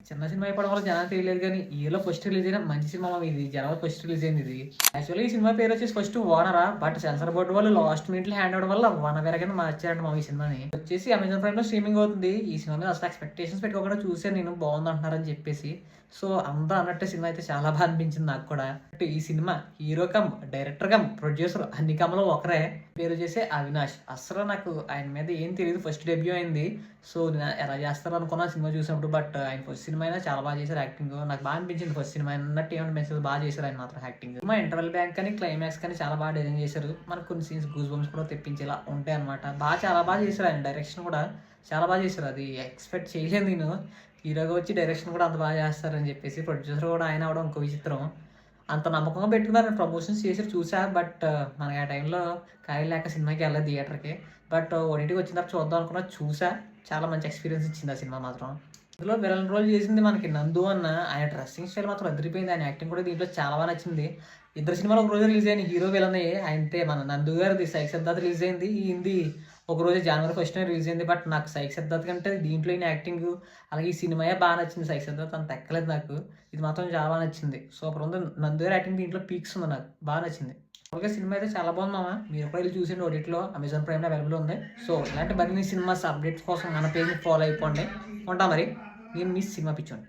చిన్న సినిమా అయిపోవడం వల్ల జనానికి తెలియలేదు కానీ ఈలో ఫస్ట్ రిలీజ్ అయిన మంచి సినిమా ఇది. జనవరి ఫస్ట్ రిలీజ్ అయింది ఇది. యాక్చువల్లీ ఈ సినిమా పేరు వచ్చేసి ఫస్ట్ ఓనరా, బట్ సెన్సార్ బోర్డు వాళ్ళు లాస్ట్ మినిట్లో హ్యాండ్ అవడం వల్ల వనవేర కింద మార్చారంట మా ఈ సినిమాని. వచ్చేసి అమెజాన్ ప్రైమ్ లో స్ట్రీమింగ్ అవుతుంది. ఈ సినిమా మీద అసలు ఎక్స్పెక్టేషన్స్ పెట్టుకోకుండా చూసాను నేను, బాగుంది అంటున్నారని చెప్పేసి. సో అందరూ అన్నట్టు సినిమా అయితే చాలా బాగా అనిపించింది నాకు కూడా. ఈ cinema hero come director come producer అన్ని కమ్లో ఒకరే. పేరు వచ్చేసి అవినాష్. అసలు నాకు ఆయన మీద ఏం తెలియదు, ఫస్ట్ డెబ్యూ అయింది. సో నేను ఎలా చేస్తారు అనుకున్నా సినిమా చూసినప్పుడు. బట్ ఆయన ఫస్ట్ సినిమా అయినా చాలా బాగా చేశారు యాక్టింగ్. నాకు బాగా అనిపించింది ఫస్ట్ సినిమా అన్నట్టు ఏమైనా మెసేజ్ బాగా చేశారు ఆయన మాత్రం యాక్టింగ్. మా ఇంటర్వెల్ బ్యాంక్ కానీ క్లైమాక్స్ కానీ చాలా బాగా డిజైన్ చేశారు. మనకు కొన్ని సీన్స్ గూస్ బంప్స్ కూడా తెప్పించేలా ఉంటాయి అనమాట. చాలా బాగా చేశారు ఆయన. డైరెక్షన్ కూడా చాలా బాగా చేశారు. అది ఎక్స్పెక్ట్ చేయలేదు నేను, హీరోగా వచ్చి డైరెక్షన్ కూడా అంత బాగా చేస్తారని చెప్పేసి. ప్రొడ్యూసర్ కూడా ఆయన అవడం ఇంకో విచిత్రం. అంత నమ్మకంగా పెట్టుకున్నారు. ప్రమోషన్స్ చేసి చూసా, బట్ మనకి ఆ టైంలో ఖాళీ లేక సినిమాకి వెళ్ళలేదు థియేటర్కి. బట్ ఓటీటీకి వచ్చిన తర్వాత చూద్దాం అనుకున్నా, చూసా. చాలా మంచి ఎక్స్పీరియన్స్ ఇచ్చింది ఆ సినిమా మాత్రం. ఇందులో విలన్ రోల్ చేసింది మనకి నందు అన్న. ఆయన డ్రెస్సింగ్ స్టైల్ మాత్రం అదిరిపోయింది. ఆయన యాక్టింగ్ కూడా దీంట్లో చాలా బాగా నచ్చింది. ఇద్దరు సినిమాలు ఒక రోజు రిలీజ్ అయింది, హీరో విలన్. అయితే మన నందు గారిది సైక్ సిద్ధార్థ్ రిలీజ్ అయింది. ఈ హిందీ ఒక రోజు జనవరి ఫస్ట్ రిలీజ్ అయింది. బట్ నాకు సైక్ సిద్ధార్థ్ కంటే దీంట్లో ఈయన యాక్టింగ్ అలాగే ఈ సినిమాయే బాగా నచ్చింది. సైక్ సిద్ధార్థ్ అంత ఎక్కలేదు నాకు, ఇది మాత్రం చాలా బాగా నచ్చింది. సూపర్ ఉంది. నందు గారి యాక్టింగ్ దీంట్లో పీక్స్ ఉంది, నాకు బాగా నచ్చింది. ఓకే, సినిమా అయితే చాలా బాగుంది మామ. మీరు కూడా వెళ్ళి చూసండి, ఓటీటీలో అమెజాన్ ప్రైమ్లో అవైలబుల్ ఉంది. సో ఇలాంటి మరిన్ని సినిమాస్ అప్డేట్స్ కోసం మన పేజ్ని ఫాలో అయిపోండి. ఉంటా మరి. నేను మీ సినిమా పిచ్చోండి.